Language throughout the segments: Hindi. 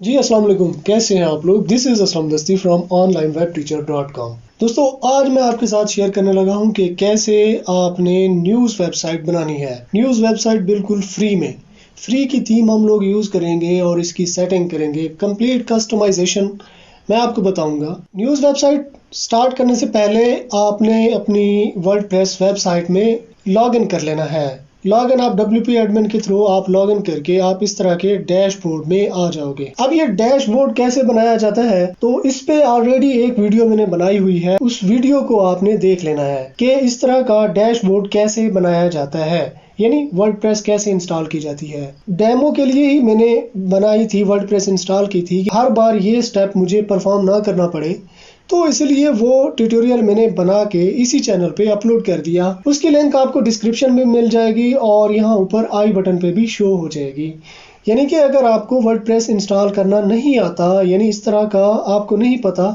जी अस्सलाम वालेकुम, कैसे हैं आप लोग। दिस इज़ असलम दस्ती फ्रॉम onlinewebteacher.com। दोस्तों, आज मैं आपके साथ शेयर करने लगा हूं कि कैसे आपने न्यूज़ वेबसाइट बनानी है। न्यूज़ वेबसाइट बिल्कुल फ्री में। फ्री की थीम हम लोग यूज़ करेंगे और इसकी सेटिंग करेंगे। कंप्लीट कस्टमाइजेशन मैं आपको बताऊंगा। न्यूज़ वेबसाइट स्टार्ट करने से पहले आपने अपनी वर्डप्रेस वेबसाइट में लॉगिन कर लेना है। लॉगिन आप WP एडमिन के थ्रू आप लॉगिन करके आप इस तरह के डैशबोर्ड में आ जाओगे। अब ये डैशबोर्ड कैसे बनाया जाता है, तो इस पे ऑलरेडी एक वीडियो मैंने बनाई हुई है। उस वीडियो को आपने देख लेना है कि इस तरह का डैशबोर्ड कैसे बनाया जाता है, यानी वर्डप्रेस कैसे इंस्टॉल की जाती है। डेमो के लिए ही मैंने बनाई थी, वर्डप्रेस इंस्टॉल की थी। हर बार ये स्टेप मुझे परफॉर्म ना करना पड़े, तो इसलिए वो ट्यूटोरियल मैंने बना के इसी चैनल पे अपलोड कर दिया। उसकी लिंक आपको डिस्क्रिप्शन में मिल जाएगी और यहाँ ऊपर आई बटन पे भी शो हो जाएगी। यानी कि अगर आपको वर्डप्रेस इंस्टॉल करना नहीं आता, यानी इस तरह का आपको नहीं पता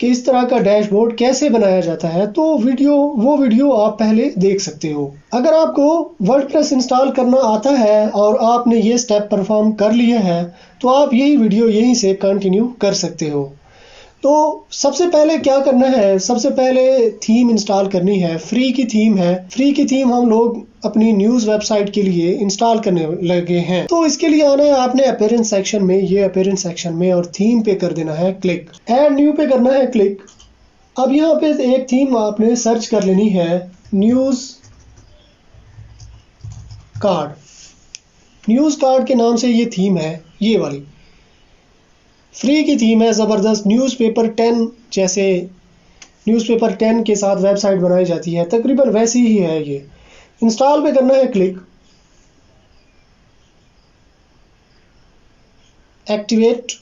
कि इस तरह का डैशबोर्ड कैसे बनाया जाता है, तो वो वीडियो आप पहले देख सकते हो। अगर आपको वर्डप्रेस इंस्टॉल करना आता है और आपने ये स्टेप परफॉर्म कर लिया है, तो आप यही वीडियो यहीं से कंटिन्यू कर सकते हो। तो सबसे पहले क्या करना है, सबसे पहले थीम इंस्टॉल करनी है। फ्री की थीम है। फ्री की थीम हम लोग अपनी न्यूज़ वेबसाइट के लिए इंस्टॉल करने लगे हैं। तो इसके लिए आना है आपने अपीयरेंस सेक्शन में, ये अपीयरेंस सेक्शन में, और थीम पे कर देना है क्लिक। ऐड न्यू पे करना है क्लिक। अब यहाँ पे एक थीम आपने सर्च कर लेनी है, न्यूज़ कार्ड। न्यूज़ कार्ड के नाम से ये थीम है, ये वाली फ्री की थीम है। ज़बरदस्त न्यूज़पेपर 10, जैसे न्यूज़पेपर 10 के साथ वेबसाइट बनाई जाती है, तकरीबन वैसी ही है ये। इंस्टॉल पे करना है क्लिक। एक्टिवेट।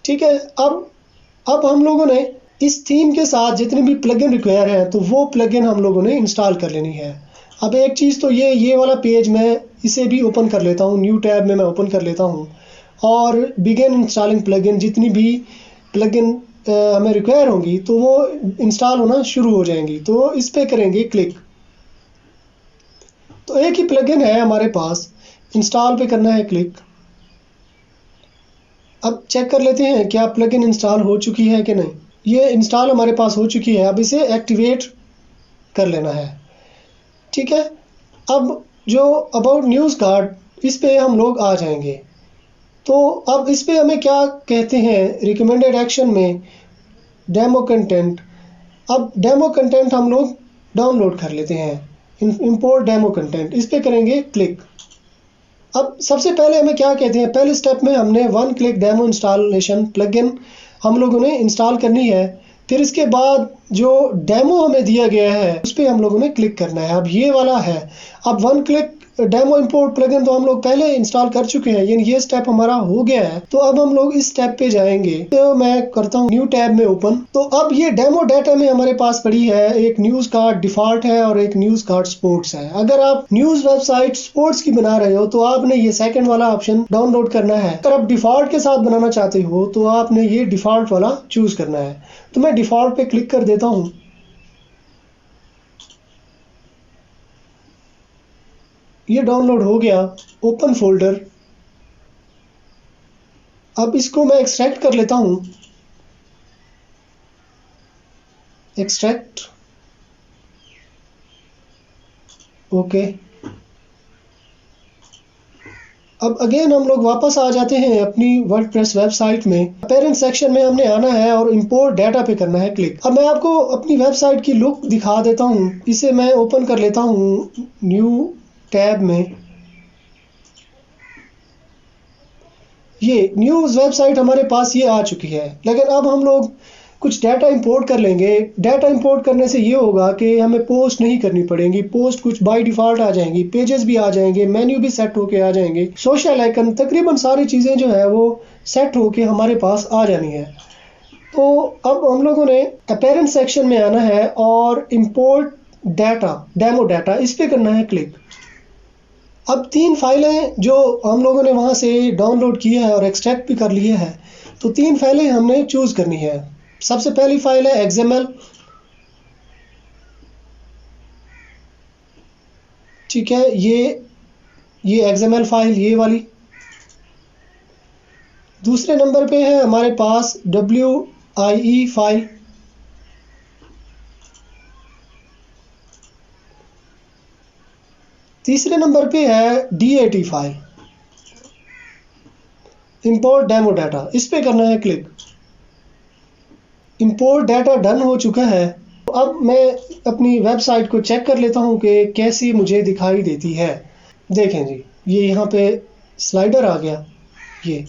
ठीक है। अब हम लोगों ने इस थीम के साथ जितने भी प्लगइन रिक्वायर है, तो वो प्लगइन हम लोगों ने इंस्टॉल कर लेनी है। अब एक चीज़ तो ये वाला पेज मैं इसे भी ओपन कर लेता हूँ, न्यू टैब में मैं ओपन कर लेता हूँ और बिगिन इंस्टॉलिंग प्लगइन, जितनी भी प्लगइन हमें रिक्वायर होंगी तो वो इंस्टॉल होना शुरू हो जाएंगी। तो इस पे करेंगे क्लिक। तो एक ही प्लगइन है हमारे पास, इंस्टॉल पे करना है क्लिक। अब चेक कर लेते हैं क्या प्लगइन इंस्टॉल हो चुकी है कि नहीं। ये इंस्टॉल हमारे पास हो चुकी है। अब इसे एक्टिवेट कर लेना है। ठीक है। अब जो अबाउट न्यूज़ कार्ड, इस पे हम लोग आ जाएंगे। तो अब इस पे हमें क्या कहते हैं, रिकमेंडेड एक्शन में डेमो कंटेंट। अब डेमो कंटेंट हम लोग डाउनलोड कर लेते हैं। इंपोर्ट डेमो कंटेंट, इस पे करेंगे क्लिक। अब सबसे पहले हमें क्या कहते हैं, पहले स्टेप में हमने one click demo installation plugin हम लोगों ने इंस्टॉल करनी है। फिर इसके बाद जो डेमो हमें दिया गया है उस पर हम लोगों ने क्लिक करना है। अब ये वाला है। अब one click demo import plugin तो हम लोग पहले इंस्टॉल कर चुके हैं, यानी ये स्टेप हमारा हो गया है। तो अब हम लोग इस स्टेप पे जाएंगे। तो मैं करता हूँ न्यू टैब में ओपन। तो अब ये डेमो डाटा में हमारे पास पड़ी है, एक न्यूज़ कार्ड डिफॉल्ट है और एक न्यूज़ कार्ड स्पोर्ट्स है। अगर आप न्यूज़ वेबसाइट स्पोर्ट्स की बना रहे हो तो आपने ये सेकंड वाला ऑप्शन डाउनलोड करना है। अगर आप डिफॉल्ट के साथ बनाना चाहते हो तो आपने ये डिफॉल्ट वाला चूज करना है। तो मैं डिफॉल्ट पे क्लिक कर देता हूँ। ये डाउनलोड हो गया। Open folder. अब इसको मैं एक्सट्रैक्ट कर लेता हूँ। एक्सट्रैक्ट। ओके। अब अगेन हम लोग वापस आ जाते हैं अपनी वर्डप्रेस वेबसाइट में। पेरेंट सेक्शन में हमने आना है और इंपोर्ट डाटा पे करना है क्लिक। अब मैं आपको अपनी वेबसाइट की लुक दिखा देता हूँ। इसे मैं ओपन कर लेता हूँ न्यू टैब में। ये न्यूज़ वेबसाइट हमारे पास ये आ चुकी है, लेकिन अब हम लोग कुछ डाटा इंपोर्ट कर लेंगे। डाटा इंपोर्ट करने से ये होगा कि हमें पोस्ट नहीं करनी पड़ेगी। पोस्ट कुछ बाय डिफ़ॉल्ट आ जाएंगी, पेजेस भी आ जाएंगे, मेन्यू भी सेट होके आ जाएंगे, सोशल आइकन, तकरीबन सारी चीज़ें जो है वो सेट होके हमारे पास आ जानी है। तो अब हम लोगों ने अपेरेंट सेक्शन में आना है और इंपोर्ट डाटा, डेमो डाटा, इस पे करना है क्लिक। अब 3 फाइलें जो हम लोगों ने वहाँ से डाउनलोड की है और एक्सट्रैक्ट भी कर लिए हैं, तो 3 फाइलें हमने चूज़ करनी है। सबसे पहली फाइल है XML। ठीक है। ये XML फाइल, ये वाली। दूसरे नंबर पे है हमारे पास WIE फाइल। तीसरे नंबर पे है DAT file, import demo data. इस पे करना है क्लिक। इंपोर्ट डाटा डन हो चुका है। अब मैं अपनी वेबसाइट को चेक कर लेता हूँ कि कैसी मुझे दिखाई देती है। देखें जी, ये यहाँ पे स्लाइडर आ गया, ये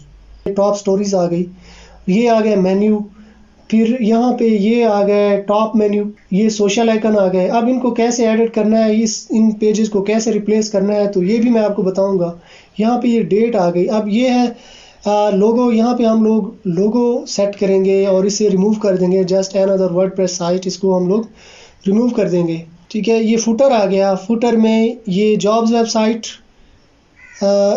टॉप स्टोरीज आ गई, ये आ गया मेन्यू, फिर यहाँ पे ये आ गए टॉप मेन्यू, ये सोशल आइकन आ गए। अब इनको कैसे एडिट करना है, इन पेजेस को कैसे रिप्लेस करना है, तो ये भी मैं आपको बताऊंगा। यहाँ पे ये डेट आ गई। अब ये है लोगो। यहाँ पे हम लोग लोगो सेट करेंगे और इसे रिमूव कर देंगे। जस्ट अनदर वर्डप्रेस साइट, इसको हम लोग रिमूव कर देंगे। ठीक है, ये फुटर आ गया। फुटर में ये जॉब्स वेबसाइट,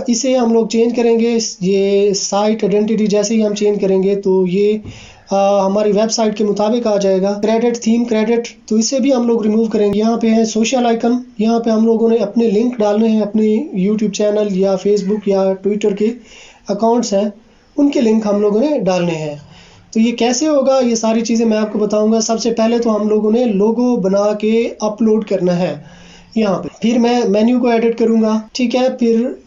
इसे हम लोग चेंज करेंगे। ये साइट आइडेंटिटी जैसे ही हम चेंज करेंगे तो ये हमारी वेबसाइट के मुताबिक आ जाएगा। क्रेडिट, थीम क्रेडिट, तो इसे भी हम लोग रिमूव करेंगे। यहाँ पे है सोशल आइकन, यहाँ पे हम लोगों ने अपने लिंक डालने हैं, अपने यूट्यूब चैनल या फेसबुक या ट्विटर के अकाउंट्स हैं, उनके लिंक हम लोगों ने डालने हैं। तो ये कैसे होगा, ये सारी चीज़ें मैं आपको बताऊंगा। सबसे पहले तो हम लोगों ने लोगो बना के अपलोड करना है यहाँ पे, फिर मैं मेन्यू को एडिट करूँगा। ठीक है, फिर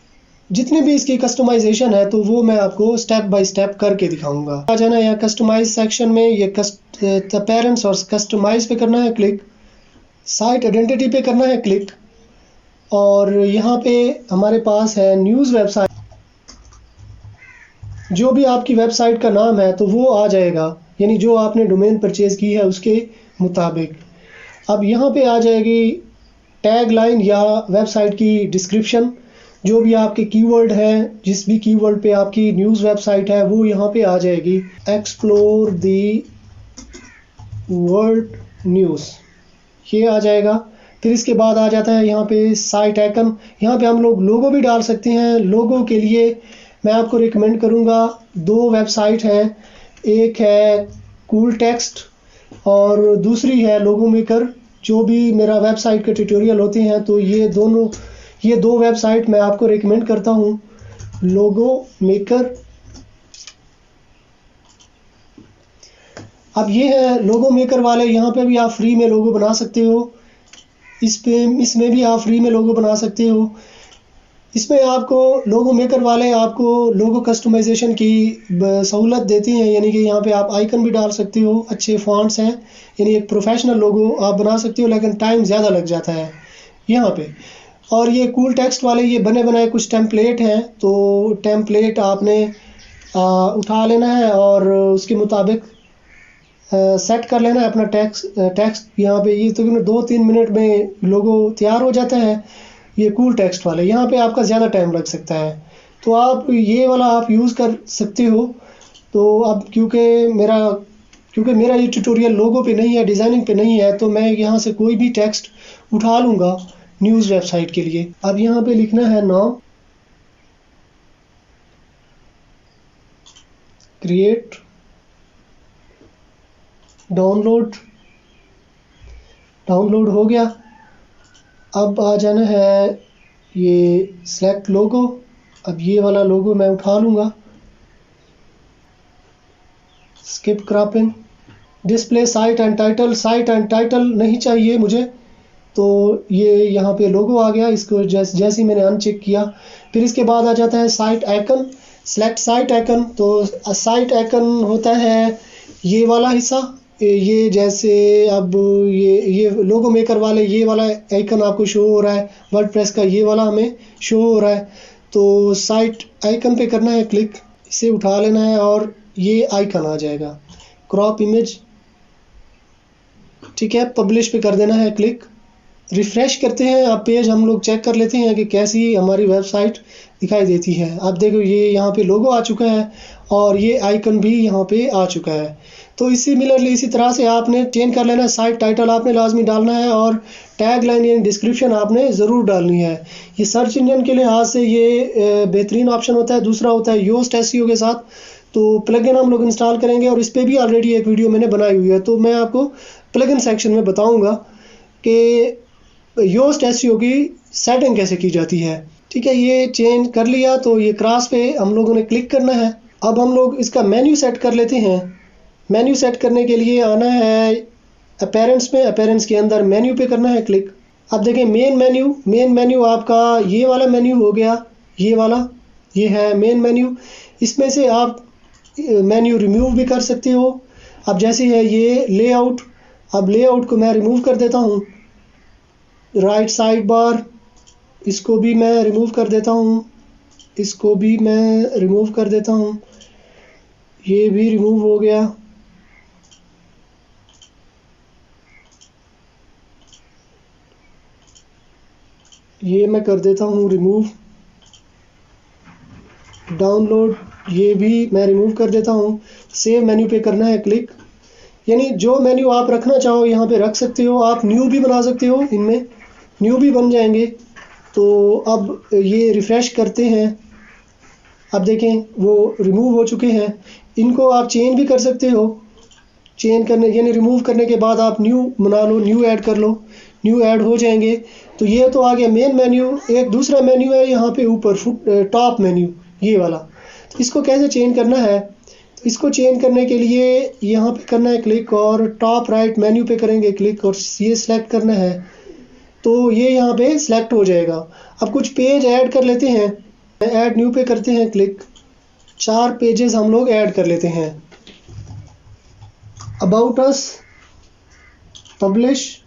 जितनी भी इसकी कस्टमाइजेशन है तो वो मैं आपको स्टेप बाय स्टेप करके दिखाऊंगा। आ जाना है कस्टमाइज सेक्शन में, ये पेरेंट्स और कस्टमाइज पे करना है क्लिक, साइट आइडेंटिटी पे करना है क्लिक, और यहाँ पे हमारे पास है न्यूज़ वेबसाइट। जो भी आपकी वेबसाइट का नाम है तो वो आ जाएगा, यानी जो आपने डोमेन परचेज की है उसके मुताबिक। अब यहाँ पे आ जाएगी टैग लाइन या वेबसाइट की डिस्क्रिप्शन। जो भी आपके कीवर्ड हैं, जिस भी कीवर्ड पे आपकी न्यूज़ वेबसाइट है वो यहाँ पे आ जाएगी। एक्सप्लोर दी वर्ल्ड न्यूज़, ये आ जाएगा। फिर इसके बाद आ जाता है यहाँ पे साइट आइकन। यहाँ पे हम लोग लोगो भी डाल सकते हैं। लोगो के लिए मैं आपको रिकमेंड करूँगा, दो वेबसाइट हैं, एक है कूल टेक्स्ट और दूसरी है लोगो मेकर। जो भी मेरा वेबसाइट के ट्यूटोरियल होते हैं तो ये दो वेबसाइट मैं आपको रिकमेंड करता हूँ, लोगो मेकर। अब ये है लोगो मेकर वाले, यहाँ पे भी आप फ्री में लोगो बना सकते हो। इसमें भी आप फ्री में लोगो बना सकते हो। इसमें आपको लोगो मेकर वाले आपको लोगो कस्टमाइजेशन की सहूलत देती हैं, यानी कि यहाँ पे आप आइकन भी डाल सकते हो, अच्छे फॉन्ट्स हैं, यानी एक प्रोफेशनल लोगो आप बना सकते हो, लेकिन टाइम ज़्यादा लग जाता है यहाँ पे। और ये कूल टेक्स्ट वाले ये बने बनाए कुछ टेम्पलेट हैं, तो टेम्पलेट आपने उठा लेना है और उसके मुताबिक सेट कर लेना है अपना टेक्स्ट यहाँ पे। ये तो 2-3 मिनट में लोगो तैयार हो जाता है। ये कूल टेक्स्ट वाले यहाँ पे आपका ज़्यादा टाइम लग सकता है, तो आप ये वाला आप यूज़ कर सकते हो। तो अब क्योंकि मेरा ये ट्यूटोरियल लोगो पे नहीं है, डिज़ाइनिंग पे नहीं है, तो मैं यहाँ से कोई भी टेक्स्ट उठा लूँगा न्यूज़ वेबसाइट के लिए। अब यहाँ पे लिखना है नाम, क्रिएट, डाउनलोड हो गया। अब आ जाना है ये सेलेक्ट लोगो। अब ये वाला लोगो मैं उठा लूँगा। Skip cropping, display site and title. Site and title नहीं चाहिए मुझे, तो ये यहाँ पे लोगो आ गया। इसको जैसे ही मैंने अनचेक किया, फिर इसके बाद आ जाता है site icon. Select site icon, तो साइट आइकन होता है ये वाला हिस्सा। ये जैसे अब ये लोगो मेकर वाले ये वाला आइकन आपको शो हो रहा है, वर्डप्रेस का ये वाला हमें शो हो रहा है। तो साइट आइकन पे करना है क्लिक, इसे उठा लेना है और ये आइकन आ जाएगा। क्रॉप इमेज, ठीक है, पब्लिश पे कर देना है क्लिक। रिफ्रेश करते हैं, अब पेज हम लोग चेक कर लेते हैं कि कैसी हमारी वेबसाइट दिखाई देती है। अब देखो ये यहाँ पे लोगो आ चुका है और ये आइकन भी यहाँ पे आ चुका है। तो इसी तरह से आपने चेंज कर लेना है। साइट टाइटल आपने लाजमी डालना है और टैग लाइन यानी डिस्क्रिप्शन आपने ज़रूर डालनी है। ये सर्च इंजन के लिहाज से ये बेहतरीन ऑप्शन होता है। दूसरा होता है योस्ट एसईओ के साथ, तो प्लगइन हम लोग इंस्टॉल करेंगे और इस पर भी ऑलरेडी एक वीडियो मैंने बनाई हुई है, तो मैं आपको प्लगइन सेक्शन में बताऊँगा कि योस्ट एसईओ की सेटिंग कैसे की जाती है। ठीक है, ये चेंज कर लिया तो ये क्रॉस पे हम लोगों ने क्लिक करना है अब हम लोग इसका मेन्यू सेट कर लेते हैं। मेन्यू सेट करने के लिए आना है अपीयरेंस में, अपीयरेंस के अंदर मेन्यू पे करना है क्लिक। अब देखें मेन मेन्यू आपका ये वाला मेन्यू हो गया, ये वाला, ये है मेन मेन्यू। इसमें से आप मेन्यू रिमूव भी कर सकते हो। अब जैसे है ये लेआउट, अब लेआउट को मैं रिमूव कर देता हूँ। राइट साइड बार, इसको भी मैं रिमूव कर देता हूँ, इसको भी मैं रिमूव कर देता हूँ, ये भी रिमूव हो गया। ये मैं कर देता हूँ रिमूव। डाउनलोड, ये भी मैं रिमूव कर देता हूँ। सेव मेन्यू पे करना है क्लिक। यानी जो मेन्यू आप रखना चाहो यहाँ पे रख सकते हो। आप न्यू भी बना सकते हो, इनमें न्यू भी बन जाएंगे। तो अब ये रिफ़्रेश करते हैं। अब देखें वो रिमूव हो चुके हैं। इनको आप चेंज भी कर सकते हो। चेंज करने यानी रिमूव करने के बाद आप न्यू बना लो, न्यू ऐड कर लो, न्यू ऐड हो जाएंगे। तो ये तो आ गया मेन मेन्यू। एक दूसरा मेन्यू है यहाँ पे ऊपर टॉप मेन्यू, ये वाला। तो इसको कैसे चेंज करना है? तो इसको चेंज करने के लिए यहाँ पे करना है क्लिक और टॉप राइट मेन्यू पे करेंगे क्लिक और ये सिलेक्ट करना है। तो ये यहाँ पे सिलेक्ट हो जाएगा। अब कुछ पेज ऐड कर लेते हैं। ऐड न्यू पे करते हैं क्लिक। 4 पेजेस हम लोग ऐड कर लेते हैं। About us, publish,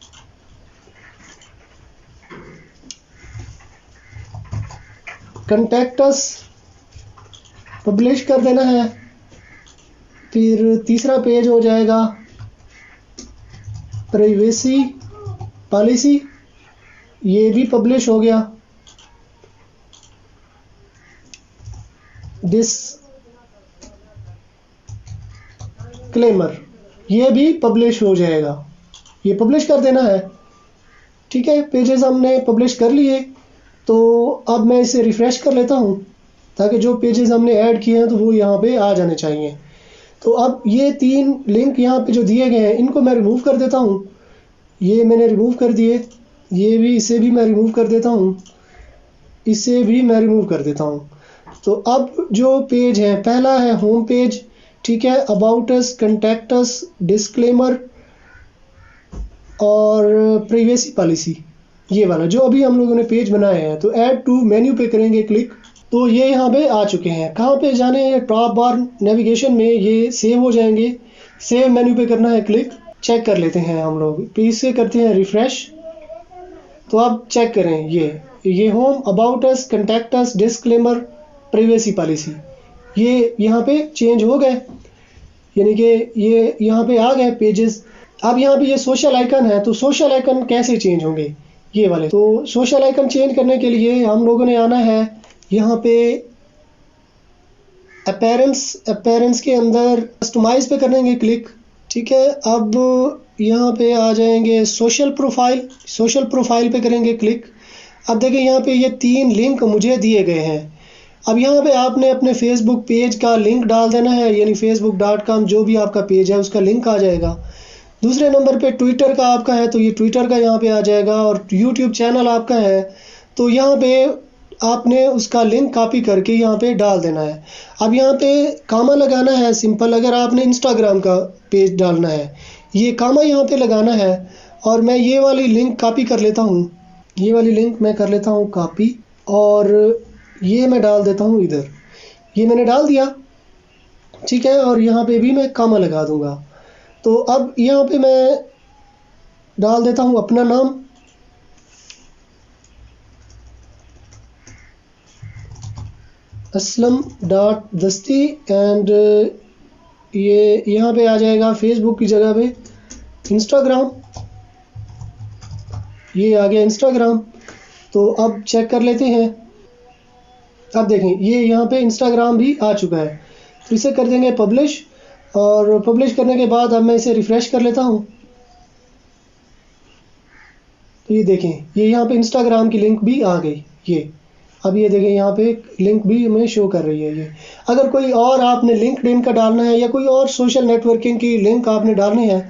contact us, publish कर देना है। फिर तीसरा पेज हो जाएगा प्राइवेसी पॉलिसी, ये भी पब्लिश हो गया। डिस्क्लेमर, ये भी पब्लिश हो जाएगा। ये पब्लिश कर देना है। ठीक है, पेजेस हमने पब्लिश कर लिए। तो अब मैं इसे रिफ़्रेश कर लेता हूँ ताकि जो पेजेस हमने ऐड किए हैं तो वो यहाँ पे आ जाने चाहिए। तो अब ये 3 लिंक यहाँ पे जो दिए गए हैं इनको मैं रिमूव कर देता हूँ। ये मैंने रिमूव कर दिए। ये भी, इसे भी मैं रिमूव कर देता हूँ, इसे भी मैं रिमूव कर देता हूँ। तो अब जो पेज है, पहला है होम पेज, ठीक है, about us, contact us, disclaimer और प्राइवेसी पॉलिसी, ये वाला जो अभी हम लोगों ने पेज बनाए हैं। तो ऐड टू मेन्यू पे करेंगे क्लिक। तो ये यहाँ पे आ चुके हैं। कहाँ पे जाने हैं? टॉप बार नेविगेशन में ये सेव हो जाएंगे। सेव मेन्यू पे करना है क्लिक। चेक कर लेते हैं हम लोग, पेज से करते हैं रिफ़्रेश। तो अब चेक करें, ये home, about us, contact us, disclaimer, privacy policy, ये यहाँ पे चेंज हो गए। यानी कि ये यहाँ पे आ गए पेजेस। अब यहाँ पे ये सोशल आइकन है, तो सोशल आइकन कैसे चेंज होंगे? ये वाले। तो सोशल आइकन चेंज करने के लिए हम लोगों ने आना है यहाँ पे अपीयरेंस के अंदर कस्टमाइज पे करेंगे क्लिक। ठीक है, अब यहाँ पे आ जाएंगे सोशल प्रोफाइल पे करेंगे क्लिक। अब देखिए यहाँ पे ये 3 लिंक मुझे दिए गए हैं। अब यहाँ पे आपने अपने फेसबुक पेज का लिंक डाल देना है, यानी facebook.com जो भी आपका पेज है उसका लिंक आ जाएगा। दूसरे नंबर पे ट्विटर का आपका है तो ये ट्विटर का यहाँ पे आ जाएगा, और यूट्यूब चैनल आपका है तो यहाँ पे आपने उसका लिंक कॉपी करके यहाँ पे डाल देना है। अब यहाँ पे कामा लगाना है सिंपल। अगर आपने इंस्टाग्राम का पेज डालना है, ये कामा यहाँ पे लगाना है। और मैं ये वाली लिंक कॉपी कर लेता हूँ, ये वाली लिंक मैं कर लेता हूँ कॉपी, और ये मैं डाल देता हूँ इधर। ये मैंने डाल दिया, ठीक है, और यहाँ पे भी मैं कामा लगा दूंगा। तो अब यहाँ पे मैं डाल देता हूँ अपना नाम, aslam.dasti, एंड ये यहाँ पे आ जाएगा फेसबुक की जगह पे इंस्टाग्राम। ये आ गया इंस्टाग्राम। तो अब चेक कर लेते हैं। अब देखें ये यहाँ पे इंस्टाग्राम भी आ चुका है। तो इसे कर देंगे पब्लिश, और पब्लिश करने के बाद अब मैं इसे रिफ़्रेश कर लेता हूँ। तो ये देखें, ये यहाँ पे इंस्टाग्राम की लिंक भी आ गई। ये अब ये देखें यहाँ पे लिंक भी हमें शो कर रही है। ये अगर कोई और आपने लिंक्डइन का डालना है या कोई और सोशल नेटवर्किंग की लिंक आपने डालनी है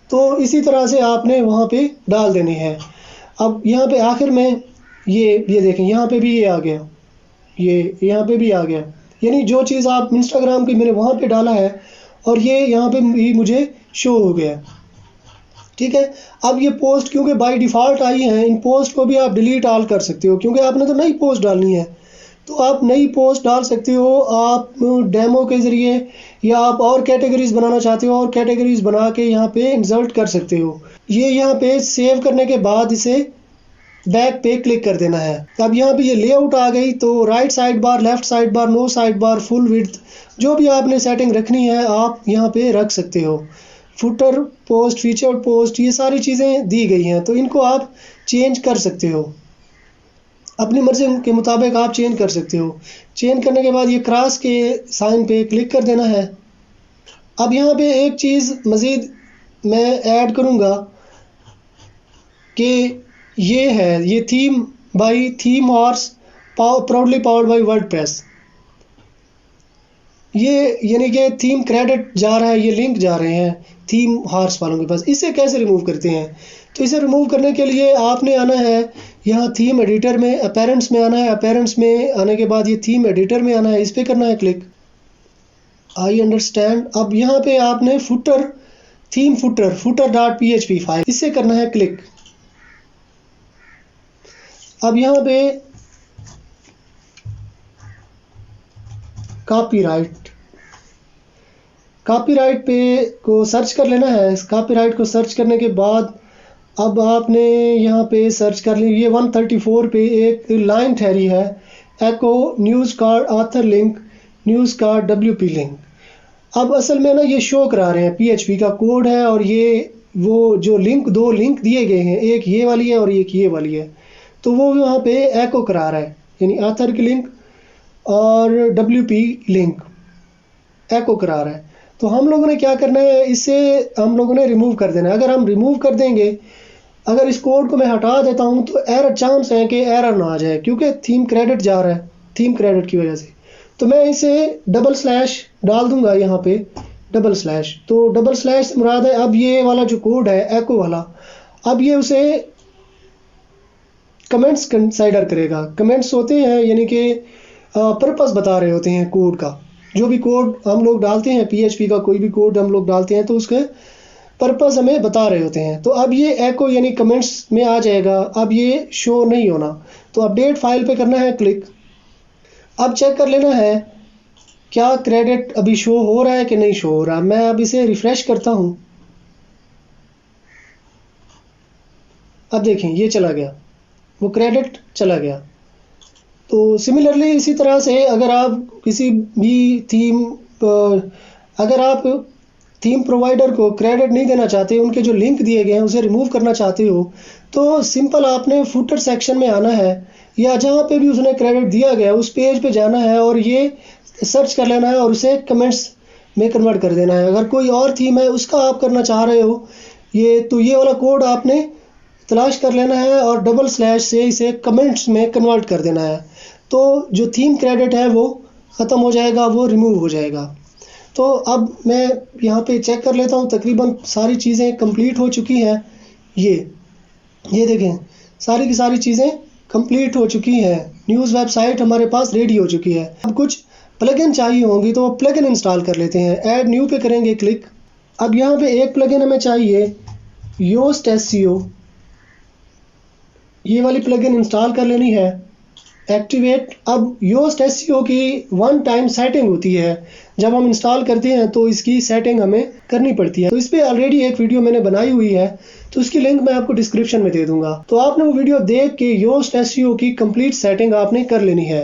तो इसी तरह से आपने वहाँ पे डाल देनी है। अब यहाँ पे आखिर में ये देखें यहाँ पे भी ये आ गया, ये यहाँ पे भी आ गया। यानी जो चीज़ आप इंस्टाग्राम की मैंने वहाँ पे डाला है और ये यहाँ पे भी मुझे शो हो गया। ठीक है, अब ये पोस्ट क्योंकि बाय डिफ़ॉल्ट आई हैं, इन पोस्ट को भी आप डिलीट ऑल कर सकते हो, क्योंकि आपने तो नई पोस्ट डालनी है। तो आप नई पोस्ट डाल सकते हो, आप डेमो के ज़रिए, या आप और कैटेगरीज बनाना चाहते हो और कैटेगरीज बना के यहाँ पे इंसर्ट कर सकते हो। ये यहाँ पे सेव करने के बाद इसे बैक पे क्लिक कर देना है। अब यहाँ पे ये लेआउट आ गई, तो right side bar, left side bar, no side bar, full width, जो भी आपने सेटिंग रखनी है आप यहाँ पे रख सकते हो। फुटर पोस्ट, फीचर पोस्ट, ये सारी चीज़ें दी गई हैं, तो इनको आप चेंज कर सकते हो, अपनी मर्ज़ी के मुताबिक आप चेंज कर सकते हो। चेंज करने के बाद ये क्रॉस के साइन पे क्लिक कर देना है। अब यहाँ पे एक चीज़ मज़ीद मैं ऐड करूँगा कि ये theme by theme horse, proudly powered by WordPress. ये यानी कि थीम क्रेडिट जा रहा है, ये लिंक जा रहे हैं थीम हॉर्स वालों के पास। इसे कैसे रिमूव करते हैं? तो इसे रिमूव करने के लिए आपने आना है यहाँ थीम एडिटर में, अपीयरेंस में आना है। अपीयरेंस में आने के बाद ये थीम एडिटर में आना है, इस पर करना है क्लिक। I understand. अब यहाँ पे आपने theme footer dot PHP file, इससे करना है क्लिक। अब यहाँ पे कॉपीराइट पे को सर्च कर लेना है। कॉपीराइट को सर्च करने के बाद अब आपने यहाँ पे सर्च कर ली, ये 134 पे एक लाइन ठहरी है, echo news card author link, news card WP link. अब असल में ना ये शो करा रहे हैं, PHP का कोड है और ये वो जो दो लिंक दिए गए हैं, एक ये वाली है और एक ये वाली है, तो वो वहाँ पे एको करा रहा है, यानी ऑथर की लिंक और WP लिंक एको करा रहा है। तो हम लोगों ने क्या करना है, इसे हम लोगों ने रिमूव कर देना है। अगर हम रिमूव कर देंगे, अगर इस कोड को मैं हटा देता हूँ तो एरर चांस है कि एरर ना आ जाए, क्योंकि थीम क्रेडिट जा रहा है, थीम क्रेडिट की वजह से। तो मैं इसे डबल स्लैश डाल दूंगा यहाँ पे, डबल स्लैश। तो डबल स्लैश से मुराद है अब ये वाला जो कोड है एको वाला, अब ये उसे कमेंट्स कंसाइडर करेगा। कमेंट्स होते हैं यानी कि पर्पस बता रहे होते हैं कोड का। जो भी कोड हम लोग डालते हैं, PHP का कोई भी कोड हम लोग डालते हैं तो उसके पर्पस हमें बता रहे होते हैं। तो अब ये एको यानी कमेंट्स में आ जाएगा, अब ये शो नहीं होना। तो अपडेट फाइल पे करना है क्लिक। अब चेक कर लेना है क्या क्रेडिट अभी शो हो रहा है कि नहीं शो हो रहा। मैं अब इसे रिफ्रेश करता हूँ, अब देखें ये चला गया, वो क्रेडिट चला गया। तो सिमिलरली इसी तरह से अगर आप किसी भी अगर आप थीम प्रोवाइडर को क्रेडिट नहीं देना चाहते, उनके जो लिंक दिए गए हैं उसे रिमूव करना चाहते हो, तो सिंपल आपने फुटर सेक्शन में आना है या जहाँ पे भी उसने क्रेडिट दिया गया उस पेज पे जाना है और ये सर्च कर लेना है और उसे कमेंट्स में कन्वर्ट कर देना है। अगर कोई और थीम है उसका आप करना चाह रहे हो तो ये वाला कोड आपने तलाश कर लेना है और डबल स्लैश से इसे कमेंट्स में कन्वर्ट कर देना है। तो जो थीम क्रेडिट है वो ख़त्म हो जाएगा, वो रिमूव हो जाएगा। तो अब मैं यहाँ पे चेक कर लेता हूँ, तकरीबन सारी चीज़ें कंप्लीट हो चुकी हैं। ये देखें सारी की सारी चीज़ें कंप्लीट हो चुकी हैं। न्यूज़ वेबसाइट हमारे पास रेडी हो चुकी है। अब कुछ प्लगइन चाहिए होंगी तो वो प्लगइन इंस्टॉल कर लेते हैं। ऐड न्यू पे करेंगे क्लिक। अब यहाँ पे एक प्लगइन हमें चाहिए, योस्ट SEO, ये वाली प्लगइन इंस्टॉल कर लेनी है। एक्टिवेट। अब योस्ट SEO की वन टाइम सेटिंग होती है, जब हम इंस्टॉल करते हैं तो इसकी सेटिंग हमें करनी पड़ती है। तो इस पर ऑलरेडी एक वीडियो मैंने बनाई हुई है, तो उसकी लिंक मैं आपको डिस्क्रिप्शन में दे दूंगा। तो आपने वो वीडियो देख के योस्ट SEO की कंप्लीट सेटिंग आपने कर लेनी है।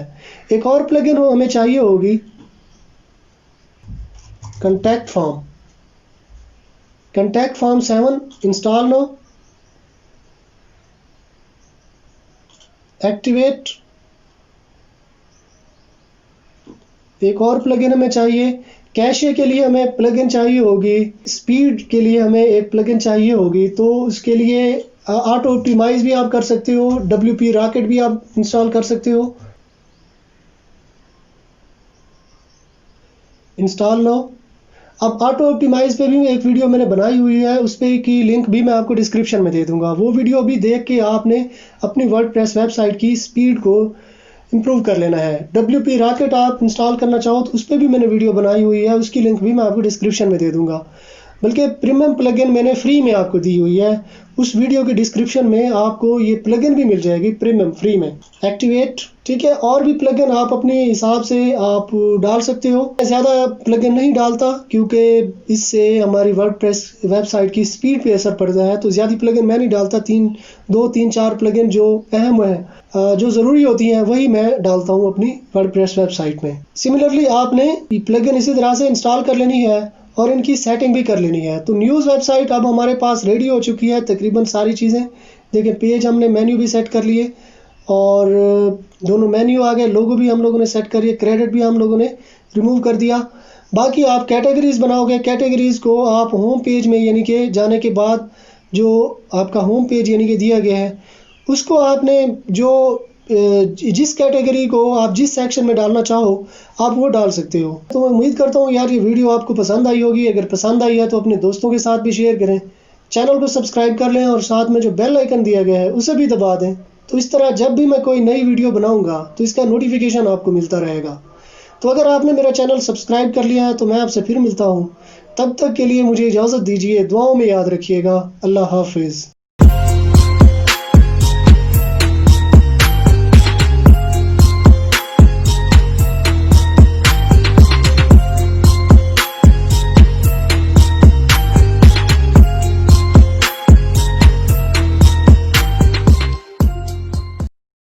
एक और प्लगइन हमें चाहिए होगी, contact form 7 install now. Activate. एक और प्लगइन हमें चाहिए, कैशे के लिए हमें प्लगइन चाहिए होगी, स्पीड के लिए हमें एक प्लगइन चाहिए होगी। तो उसके लिए ऑटो ऑप्टिमाइज भी आप कर सकते हो, WP रॉकेट भी आप इंस्टॉल कर सकते हो। Install now. अब ऑटो ऑप्टिमाइज पे भी एक वीडियो मैंने बनाई हुई है, उस पे की लिंक भी मैं आपको डिस्क्रिप्शन में दे दूंगा। वो वीडियो भी देख के आपने अपनी वर्डप्रेस वेबसाइट की स्पीड को इम्प्रूव कर लेना है। WP रॉकेट आप इंस्टॉल करना चाहो तो उस पर भी मैंने वीडियो बनाई हुई है, उसकी लिंक भी मैं आपको डिस्क्रिप्शन में दे दूंगा। बल्कि प्रीमियम प्लगइन मैंने फ्री में आपको दी हुई है, उस वीडियो के डिस्क्रिप्शन में आपको ये प्लगइन भी मिल जाएगी प्रीमियम फ्री में। एक्टिवेट, ठीक है। और भी प्लगइन आप अपने हिसाब से आप डाल सकते हो। मैं ज़्यादा प्लगइन नहीं डालता क्योंकि इससे हमारी वर्डप्रेस वेबसाइट की स्पीड पे असर पड़ता है, तो ज़्यादा प्लगइन मैं नहीं डालता। 2-3-4 प्लगइन जो अहम है, जो ज़रूरी होती हैं, वही मैं डालता हूँ अपनी वर्डप्रेस वेबसाइट में। सिमिलरली आपने ये प्लगइन इसी तरह से इंस्टॉल कर लेनी है और इनकी सेटिंग भी कर लेनी है। तो न्यूज़ वेबसाइट अब हमारे पास रेडी हो चुकी है, तकरीबन सारी चीज़ें। देखिए पेज हमने मेन्यू भी सेट कर लिए और दोनों मेन्यू आ गए, लोगो भी हम लोगों ने सेट कर लिए, क्रेडिट भी हम लोगों ने रिमूव कर दिया। बाकी आप कैटेगरीज बनाओगे, कैटेगरीज को आप होम पेज में यानी कि जाने के बाद जो आपका होम पेज यानी कि दिया गया है, उसको आपने जो जिस कैटेगरी को आप जिस सेक्शन में डालना चाहो आप वो डाल सकते हो। तो मैं उम्मीद करता हूँ यार ये वीडियो आपको पसंद आई होगी। अगर पसंद आई है तो अपने दोस्तों के साथ भी शेयर करें, चैनल को सब्सक्राइब कर लें और साथ में जो बेल आइकन दिया गया है उसे भी दबा दें। तो इस तरह जब भी मैं कोई नई वीडियो बनाऊंगा तो इसका नोटिफिकेशन आपको मिलता रहेगा। तो अगर आपने मेरा चैनल सब्सक्राइब कर लिया है तो मैं आपसे फिर मिलता हूँ। तब तक के लिए मुझे इजाज़त दीजिए, दुआओं में याद रखिएगा। अल्लाह हाफिज़।